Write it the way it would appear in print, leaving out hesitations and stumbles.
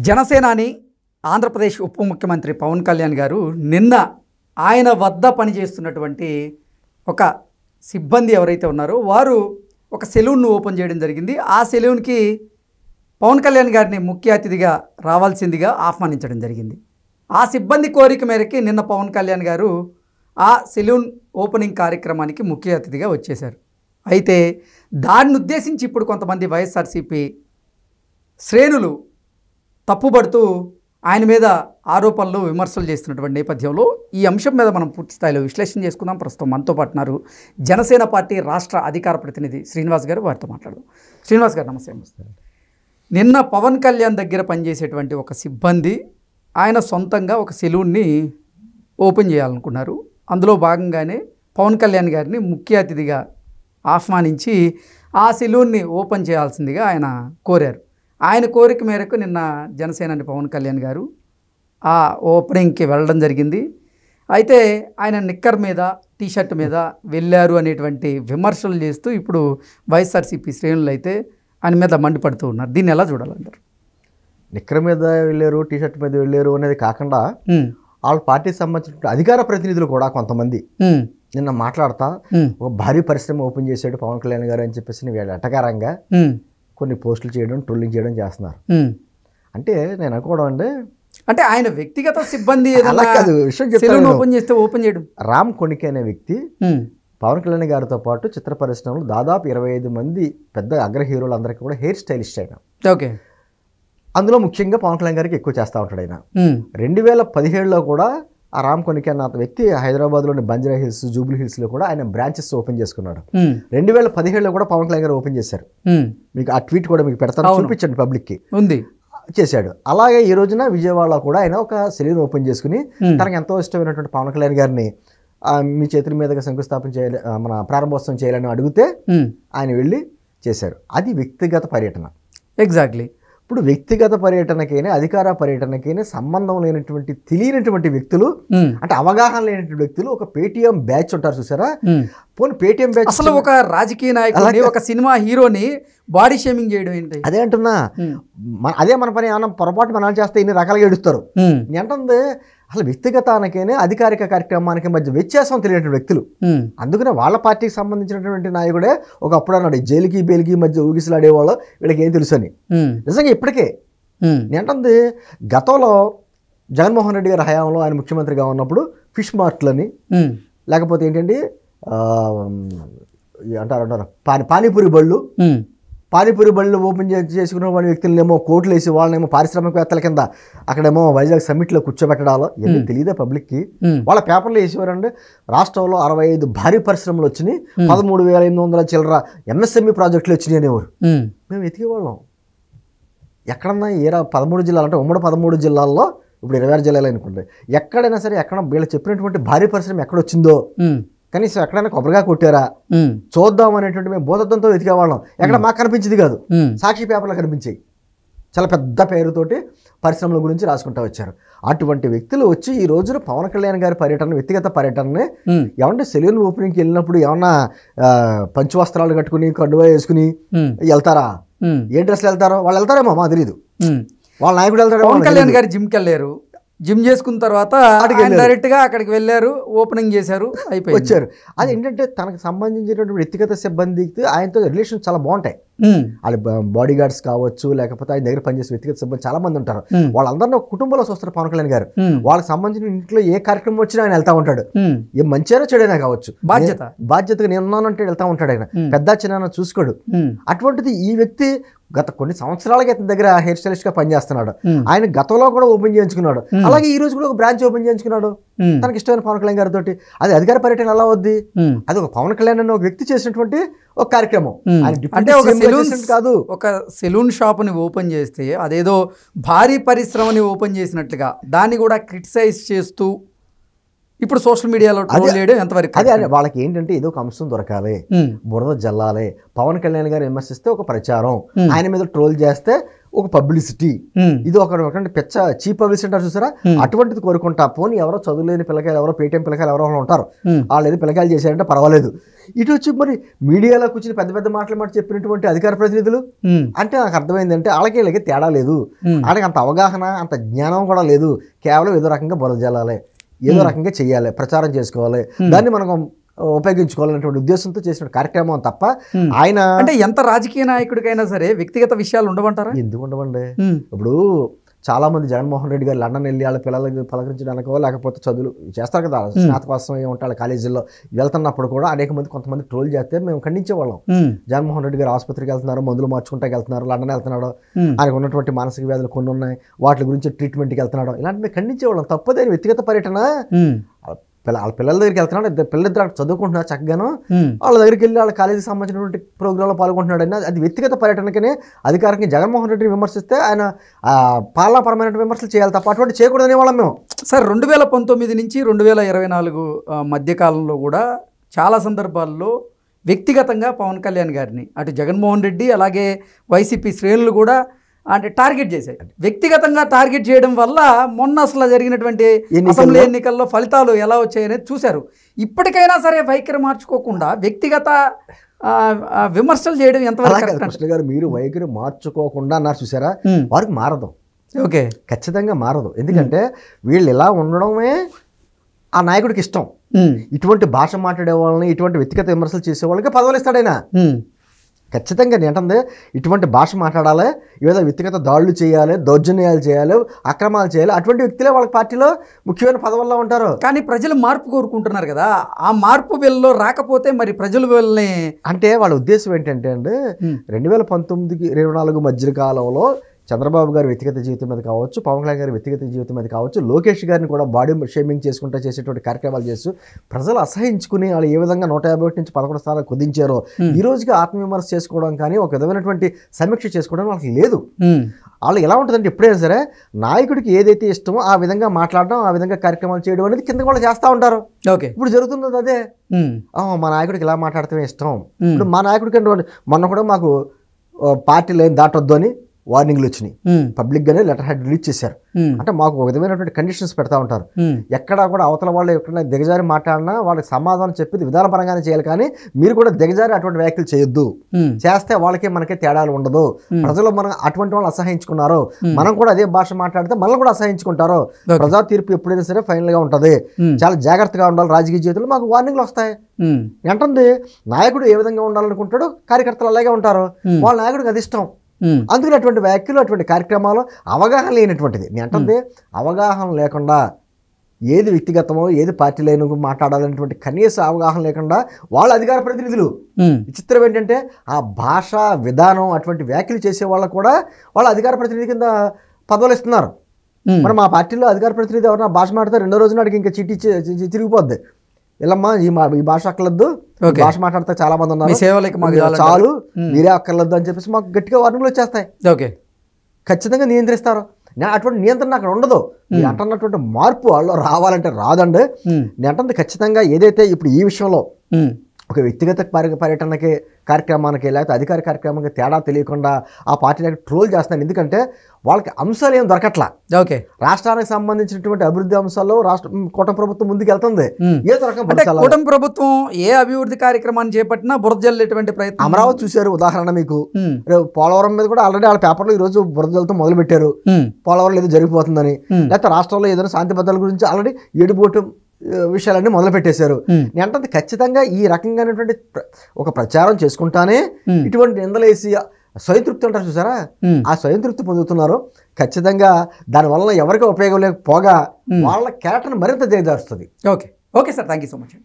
జనసేనాని ఆంధ్రప్రదేశ్ ఉప ముఖ్యమంత్రి పవన్ కళ్యాణ్ గారు నిన్న ఆయన వద్ద పనిచేస్తున్నటువంటి ఒక సిబ్బంది ఎవరైతే ఉన్నారో వారు ఒక సెలూన్ను ఓపెన్ చేయడం జరిగింది. ఆ సెలూన్కి పవన్ కళ్యాణ్ గారిని ముఖ్య అతిథిగా రావాల్సిందిగా ఆహ్వానించడం జరిగింది. ఆ సిబ్బంది కోరిక మేరకి నిన్న పవన్ కళ్యాణ్ గారు ఆ సెలూన్ ఓపెనింగ్ కార్యక్రమానికి ముఖ్య అతిథిగా వచ్చేశారు. అయితే దాన్ని ఉద్దేశించి ఇప్పుడు కొంతమంది వైఎస్ఆర్సీపీ శ్రేణులు తప్పుపడుతూ ఆయన మీద ఆరోపణలు విమర్శలు చేస్తున్నటువంటి నేపథ్యంలో ఈ అంశం మీద మనం పూర్తి స్థాయిలో విశ్లేషణ చేసుకుందాం. ప్రస్తుతం మనతో పాటున్నారు జనసేన పార్టీ రాష్ట్ర అధికార ప్రతినిధి శ్రీనివాస్ గారు. వారితో మాట్లాడదాం. శ్రీనివాస్ గారు నమస్తే. నిన్న పవన్ కళ్యాణ్ దగ్గర పనిచేసేటువంటి ఒక సిబ్బంది ఆయన సొంతంగా ఒక సెలూన్ని ఓపెన్ చేయాలనుకున్నారు. అందులో భాగంగానే పవన్ కళ్యాణ్ గారిని ముఖ్య అతిథిగా ఆహ్వానించి ఆ సెలూన్ని ఓపెన్ చేయాల్సిందిగా ఆయన కోరారు. ఆయన కోరిక మేరకు నిన్న జనసేనాని పవన్ కళ్యాణ్ గారు ఆ ఓపెనింగ్కి వెళ్ళడం జరిగింది. అయితే ఆయన నిక్కర్ మీద టీషర్ట్ మీద వెళ్ళారు అనేటువంటి విమర్శలు చేస్తూ ఇప్పుడు వైఎస్ఆర్సీపీ శ్రేణులు అయితే ఆయన మీద మండిపడుతూ ఉన్నారు. దీన్ని ఎలా చూడాలంటారు? నిక్కర్ మీద వెళ్ళారు, టీషర్ట్ మీద వెళ్ళారు అనేది కాకుండా వాళ్ళ పార్టీకి సంబంధించిన అధికార ప్రతినిధులు కూడా కొంతమంది నిన్న మాట్లాడతా ఒక భారీ పరిశ్రమ ఓపెన్ చేశాడు పవన్ కళ్యాణ్ గారు అని చెప్పేసి వీళ్ళు ఎటకారంగా కొన్ని పోస్టులు చేయడం, ట్రోలింగ్ చేయడం చేస్తున్నారు. అంటే నేను అనుకోవడం అంటే ఆయన వ్యక్తిగత సిబ్బంది ఓపెన్ చేస్తే ఓపెన్ చేయడం. రామ్ కొణికే అనే వ్యక్తి పవన్ కళ్యాణ్ గారితో పాటు చిత్ర పరిశ్రమలో దాదాపు 25 మంది పెద్ద అగ్ర హీరోలందరికీ కూడా హెయిర్ స్టైలిస్ట్ అయినా. ఓకే. అందులో ముఖ్యంగా పవన్ కళ్యాణ్ గారికి ఎక్కువ చేస్తూ ఉంటాడు ఆయన. 2017లో కూడా ఆ రామ్ కొణికే అన్న వ్యక్తి హైదరాబాద్లోని బంజారా హిల్స్, జూబ్లీ హిల్స్లో కూడా ఆయన బ్రాంచెస్ ఓపెన్ చేసుకున్నాడు. 2017లో కూడా పవన్ కళ్యాణ్ గారు ఓపెన్ చేశారు. మీకు ఆ ట్వీట్ కూడా మీకు పెడతాను, చూపించండి పబ్లిక్కి. ఉంది చేశాడు. అలాగే ఈ రోజున విజయవాడలో కూడా ఆయన ఒక సెలూన్ ఓపెన్ చేసుకుని తనకు ఎంతో ఇష్టమైనటువంటి పవన్ కళ్యాణ్ గారిని మీ చేతుల మీదుగా శంకుస్థాపన చేయాలి, మన ప్రారంభోత్సవం చేయాలని అడిగితే ఆయన వెళ్ళి చేశారు. అది వ్యక్తిగత పర్యటన. ఎగ్జాక్ట్లీ. ఇప్పుడు వ్యక్తిగత పర్యటనకైనా అధికార పర్యటనకైనా సంబంధం లేనటువంటి తెలియనటువంటి వ్యక్తులు, అంటే అవగాహన లేనటువంటి వ్యక్తులు ఒక పేటీఎం బ్యాచ్ ఉంటారు చూసారా, పోనీ పేటీఎం బ్యాచ్ అసలు ఒక రాజకీయ నాయకుడిని, ఒక సినిమా హీరోని బాడీ షేమింగ్ చేయడం ఏంటి? అదే అంటున్నా. అదే మన పని. ఏమన్నా పొరపాటు మనం చేస్తే ఇన్ని రకాలుగా ఏడుస్తారు. ఏంటంటే అసలు వ్యక్తిగతానికైనా అధికారిక కార్యక్రమానికి మధ్య వ్యత్యాసం తెలియనటువంటి వ్యక్తులు. అందుకనే వాళ్ళ పార్టీకి సంబంధించినటువంటి నాయకుడే ఒకప్పుడు అన్నాడు జైలుకి బెయిల్కి మధ్య ఊగిసలాడేవాళ్ళు, వీళ్ళకి ఏం తెలుసు అని. నిజంగా ఇప్పటికే ఏంటంది, గతంలో జగన్మోహన్ రెడ్డి గారి హయాంలో ఆయన ముఖ్యమంత్రిగా ఉన్నప్పుడు ఫిష్ మార్ట్లని, లేకపోతే ఏంటంటే అంటారు పానీపూరి బళ్ళు ఓపెన్ చేసుకున్న వాళ్ళ వ్యక్తులనేమో కోట్లు వేసి వాళ్ళనేమో పారిశ్రామికవేత్తల కింద అక్కడేమో వైజాగ్ సమ్మిట్లో కూర్చోబెట్టడాలో ఇవన్నీ తెలియదా పబ్లిక్కి? వాళ్ళ పేపర్లో వేసేవారంటే రాష్ట్రంలో 65 భారీ పరిశ్రమలు వచ్చినాయి, 13,800 చిల్లర ఎంఎస్ఎంఈ ప్రాజెక్టులు వచ్చినాయి అనేవారు. మేము వెతికేవాళ్ళం. ఎక్కడన్నా 13 జిల్లాలు అంటే ఉమ్మడి 13 జిల్లాల్లో, ఇప్పుడు 26 జిల్లాలు అనుకోండి, ఎక్కడైనా సరే ఎక్కడ వీళ్ళు చెప్పినటువంటి భారీ పరిశ్రమ ఎక్కడొచ్చిందో, కనీసం ఎక్కడైనా కొబ్బరిగా కొట్టారా చూద్దాం అనేటువంటి మేము భూతత్వంతో వెతికేవాళ్ళం. ఎక్కడ మాకు కనిపించింది కాదు, సాక్షి పేపర్లో కనిపించాయి. చాలా పెద్ద పేరుతోటి పరిశ్రమల గురించి రాసుకుంటూ వచ్చారు. అటువంటి వ్యక్తులు వచ్చి ఈ రోజున పవన్ కళ్యాణ్ గారి పర్యటన, వ్యక్తిగత పర్యటనని ఏమంటే సెలూన్ ఓపెనింగ్కి వెళ్ళినప్పుడు ఏమన్నా పంచు వస్త్రాలు కట్టుకుని కండువా వేసుకుని వెళ్తారా? ఏ డ్రెస్లు వెళ్తారో వాళ్ళు వెళ్తారేమో మాకు తెలియదు. వాళ్ళ నాయకుడు వెళ్తారు. పవన్ కళ్యాణ్ గారు జిమ్కి వెళ్ళారు, జిమ్ చేసుకున్న తర్వాత డైరెక్ట్గా అక్కడికి వెళ్ళారు, ఓపెనింగ్ చేశారు, అయిపోయి వచ్చారు. అది ఏంటంటే తనకు సంబంధించినటువంటి వ్యక్తిగత సిబ్బందికి ఆయనతో రిలేషన్ చాలా బాగుంటాయి. వాళ్ళ బాడీ గార్డ్స్ కావచ్చు, లేకపోతే ఆయన దగ్గర పనిచేసే వ్యక్తిగత సిబ్బంది చాలా మంది ఉంటారు. వాళ్ళందరినీ ఒక కుటుంబంలో చూస్తారు పవన్ కళ్యాణ్ గారు. వాళ్ళకి సంబంధించిన ఇంట్లో ఏ కార్యక్రమం వచ్చినా ఆయన వెళ్తా ఉంటాడు. ఏం మంచిగా చెడైనా కావచ్చు, బాధ్యతగా నేను ఉన్నానంటే వెళ్తా ఉంటాడు. ఆయన పెద్ద చిన్న చూసుకోడు. అటువంటిది ఈ వ్యక్తి గత కొన్ని సంవత్సరాలకి అతని దగ్గర హెయిర్ స్టైలిస్ట్ గా పనిచేస్తున్నాడు. ఆయన గతంలో కూడా ఓపెన్ చేయించుకున్నాడు, అలాగే ఈ రోజు కూడా ఒక బ్రాంచ్ ఓపెన్ చేయించుకున్నాడు తనకి ఇష్టమైన పవన్ కళ్యాణ్ గారితో. అది అధికార పర్యటన ఎలా వద్ది? అది ఒక పవన్ కళ్యాణ్ అనే ఒక వ్యక్తి చేసినటువంటి ఒక కార్యక్రమం. అంటే కాదు, ఒక సెలూన్ షాప్ని ఓపెన్ చేస్తే అదేదో భారీ పరిశ్రమని ఓపెన్ చేసినట్లుగా దాన్ని కూడా క్రిటిసైజ్ చేస్తూ ఇప్పుడు సోషల్ మీడియాలో ఎంతవరకు? అదే వాళ్ళకి ఏంటంటే ఏదో ఒక అంశం దొరకాలి, బురద జల్లాలి. పవన్ కళ్యాణ్ గారు విమర్శిస్తే ఒక ప్రచారం, ఆయన మీద ట్రోల్ చేస్తే ఒక పబ్లిసిటీ, ఇది ఒక పెచ్చ చీప్ పబ్లిసిటీ అంటారు చూసారా, అటువంటిది కోరుకుంటా. పోనీ ఎవరో చదువులేని పిల్లకాయలు, ఎవరో పేటీఎం పిల్లకాయలు ఎవరో ఉంటారు, వాళ్ళు ఏదో పిల్లకాయలు చేశారంటే పర్వాలేదు. ఇటు వచ్చి మరి మీడియాలో కూర్చొని పెద్ద పెద్ద మాటలు చెప్పినటువంటి అధికార ప్రతినిధులు అంటే నాకు అర్థమైందంటే వాళ్ళకి వీళ్ళకి తేడా లేదు. వాళ్ళకి అంత అవగాహన, అంత జ్ఞానం కూడా లేదు. కేవలం ఏదో రకంగా బురద జల్లాలి, ఏదో రకంగా చెయ్యాలి, ప్రచారం చేసుకోవాలి, దాన్ని మనం ఉపయోగించుకోవాలనేటువంటి ఉద్దేశంతో చేసిన కార్యక్రమం తప్ప ఆయన అంటే ఎంత రాజకీయ నాయకుడికైనా సరే వ్యక్తిగత విషయాలు ఉండమంటారా? ఎందుకు ఉండవండి. ఇప్పుడు చాలా మంది జగన్మోహన్ రెడ్డి గారు లండన్ వెళ్ళి వాళ్ళ పిల్లలకి పలకరించడానికో లేకపోతే చదువులు చేస్తారు కదా, స్నాతకోత్సవం ఉంటారు కాలేజీల్లో, వెళ్తున్నప్పుడు కూడా అనేక మంది కొంతమంది ట్రోల్ చేస్తే మేము ఖండించేవాళ్ళం. జగన్మోహన్ రెడ్డి గారు ఆసుపత్రికి వెళ్తున్నారు, మందులు మార్చుకుంటే వెళ్తున్నారు, లండన్ వెళ్తున్నాడు, ఆయనకు ఉన్నటువంటి మానసిక వ్యాధులు కొన్ని ఉన్నాయి, వాటి గురించి ట్రీట్మెంట్కి వెళ్తున్నాడు, ఇలాంటి మేము ఖండించేవాళ్ళం. తప్పదేని వ్యక్తిగత పర్యటన. వాళ్ళ పిల్లల దగ్గరికి వెళ్తున్నాడు, పిల్లలిద్దరు చదువుకుంటున్నారు చక్కగాను, వాళ్ళ దగ్గరికి వెళ్ళి వాళ్ళ కాలేజీకి సంబంధించినటువంటి ప్రోగ్రాంలో పాల్గొంటున్నాడు అని అది వ్యక్తిగత పర్యటనకనే అధికారికి జగన్మోహన్ రెడ్డిని విమర్శిస్తే ఆయన పాలనాపరమైన విమర్శలు చేయాలి తప్ప అటువంటి చేయకూడదనే వాళ్ళం మేము. సార్ 2019 నుంచి 2024 మధ్యకాలంలో కూడా చాలా సందర్భాల్లో వ్యక్తిగతంగా పవన్ కళ్యాణ్ గారిని అటు జగన్మోహన్ రెడ్డి అలాగే వైసీపీ శ్రేణులు కూడా అంటే టార్గెట్ చేశాయి. వ్యక్తిగతంగా టార్గెట్ చేయడం వల్ల మొన్న అసలు జరిగినటువంటి అసెంబ్లీ ఎన్నికల్లో ఫలితాలు ఎలా వచ్చాయనేది చూశారు. ఇప్పటికైనా సరే వైఖరి మార్చుకోకుండా వ్యక్తిగత విమర్శలు చేయడం ఎంతవరకు? కృష్ణ గారు మీరు వైఖరి మార్చుకోకుండా అన్నారు చూసారా, వారికి మారదు. ఓకే, ఖచ్చితంగా మారదు. ఎందుకంటే వీళ్ళు ఇలా ఉండడమే ఆ నాయకుడికి ఇష్టం. ఇటువంటి భాష మాట్లాడే వాళ్ళని, ఇటువంటి వ్యక్తిగత విమర్శలు చేసే వాళ్ళకి పదవులు ఇస్తాడైనా. ఖచ్చితంగా ఏంటంటే ఇటువంటి భాష మాట్లాడాలి, ఏదో వ్యక్తిగత దాడులు చేయాలి, దౌర్జన్యాలు చేయాలి, అక్రమాలు చేయాలి, అటువంటి వ్యక్తులే వాళ్ళ పార్టీలో ముఖ్యమైన పదవుల్లో ఉంటారు. కానీ ప్రజలు మార్పు కోరుకుంటున్నారు కదా, ఆ మార్పు వీళ్ళలో రాకపోతే మరి ప్రజలు వీళ్ళని అంటే వాళ్ళ ఉద్దేశం ఏంటంటే అండి 2019-24 మధ్య కాలంలో చంద్రబాబు గారి వ్యక్తిగత జీవితం మీద కావచ్చు, పవన్ కళ్యాణ్ గారి వ్యక్తిగత జీవితం మీద కావచ్చు, లోకేష్ గారిని కూడా బాడీ షేమింగ్ చేసుకుంటూ చేసేటువంటి కార్యక్రమాలు చేస్తూ ప్రజలు అసహించుకుని వాళ్ళు ఏ విధంగా 151 నుంచి 11 స్థానాలు కుదించారో ఈ రోజుకి ఆత్మవిమర్శ చేసుకోవడం కానీ ఒక విధమైనటువంటి సమీక్ష చేసుకోవడం వాళ్ళకి లేదు. వాళ్ళు ఎలా ఉంటుందంటే ఎప్పుడైనా సరే నాయకుడికి ఏదైతే ఇష్టమో ఆ విధంగా మాట్లాడడం, ఆ విధంగా కార్యక్రమాలు చేయడం అనేది కింద వాళ్ళు చేస్తూ ఉంటారు. ఓకే, ఇప్పుడు జరుగుతున్నది అదే. మా నాయకుడికి ఇలా మాట్లాడటమే ఇష్టం. ఇప్పుడు మా నాయకుడికి మొన్న కూడా మాకు పార్టీ లైన్ దాటొద్దు అని వార్నింగ్లు వచ్చినాయి, పబ్లిక్ గానే లెటర్ హెడ్ రిలీజ్ చేశారు. అంటే మాకు ఒక విధమైనటువంటి కండిషన్స్ పెడతా ఉంటారు. ఎక్కడా కూడా అవతల వాళ్ళు ఎక్కడైనా దిగజారి మాట్లాడినా వాళ్ళకి సమాధానం చెప్పేది విధానపరంగానే చేయాలి, కానీ మీరు కూడా దిగజారి అటువంటి వ్యాఖ్యలు చేయొద్దు. చేస్తే వాళ్ళకి మనకే తేడాలు ఉండదు. ప్రజలు మనం అటువంటి వాళ్ళు అసహించుకున్నారు, మనం కూడా అదే భాష మాట్లాడితే మనల్ని కూడా అసహించుకుంటారు. ప్రజా తీర్పు ఎప్పుడైనా సరే ఫైనల్ గా ఉంటది, చాలా జాగ్రత్తగా ఉండాలి. రాజకీయ జీవితంలో మాకు వార్నింగ్లు వస్తాయి. ఏంటంటే నాయకుడు ఏ విధంగా ఉండాలనుకుంటాడో కార్యకర్తలు అలాగే ఉంటారు, వాళ్ళ నాయకుడికి అది ఇష్టం. అందుకని అటువంటి వ్యాఖ్యలు, అటువంటి కార్యక్రమాలు అవగాహన లేనటువంటిది. నేను అంటే అవగాహన లేకుండా ఏది వ్యక్తిగతమో ఏది పార్టీ లైన్ మాట్లాడాలనేటువంటి కనీస అవగాహన లేకుండా వాళ్ళ అధికార ప్రతినిధులు. విచిత్రం ఏంటంటే ఆ భాషా విధానం అటువంటి వ్యాఖ్యలు చేసే వాళ్ళకు కూడా వాళ్ళ అధికార ప్రతినిధి కింద పదవులు ఇస్తున్నారు. మరి మా పార్టీలో అధికార ప్రతినిధి ఎవరన్నా భాష మాట్లాడితే రెండో రోజు నాటికి ఇంకా చిట్టి తిరిగిపోద్ది. ఇల్లమ్మా ఈ భాష అక్కర్లేదు, భాష మాట్లాడితే చాలా మంది ఉన్నారు, చాలు మీరే అక్కర్లేదు అని చెప్పేసి మాకు గట్టిగా వార్నింగ్లు వచ్చేస్తాయి. ఓకే, ఖచ్చితంగా నియంత్రిస్తారు. అటువంటి నియంత్రణ అక్కడ ఉండదు. మీరు అంటున్నటువంటి మార్పు వాళ్ళు రావాలంటే రాదండి. నేను అంటుంది ఖచ్చితంగా ఏదైతే ఇప్పుడు ఈ విషయంలో ఒక వ్యక్తిగత పర్యటనకి కార్యక్రమానికి లేకపోతే అధికార కార్యక్రమానికి తేడా తెలియకుండా ఆ పార్టీని ట్రోల్ చేస్తున్నారు. ఎందుకంటే వాళ్ళకి అంశాలు ఏం దొరకట్లా. ఓకే, రాష్ట్రానికి సంబంధించినటువంటి అభివృద్ధి అంశాల్లో కూటమి ప్రభుత్వం ముందుకు వెళ్తుంది. ఏదో రకం కూటమి ప్రభుత్వం ఏ అభివృద్ధి కార్యక్రమాన్ని చేపట్టినా బురద జల్లేటువంటి ప్రయత్నం. అమరావతి చూశారు ఉదాహరణ మీకు. పోలవరం మీద కూడా ఆల్రెడీ వాళ్ళ పేపర్లో ఈ రోజు బురద జల్లుతో మొదలు పెట్టారు, పోలవరం ఏదో జరిగిపోతుందని. లేకపోతే రాష్ట్రంలో ఏదైనా శాంతి భద్రతల గురించి ఆల్రెడీ ఏడుబోటు విషయాలన్నీ మొదలు పెట్టేశారు. అంటే ఖచ్చితంగా ఈ రకంగానటువంటి ఒక ప్రచారం చేసుకుంటానే ఇటువంటి నిందలేసి స్వయం తృప్తి అంటారు చూసారా, ఆ స్వయం తృప్తి పొందుతున్నారు. ఖచ్చితంగా దానివల్ల ఎవరికి ఉపయోగం లేకపోగా వాళ్ళ క్యారెక్టర్ని మరింత దిగజారుస్తుంది. Okay, okay sir, thank you so much.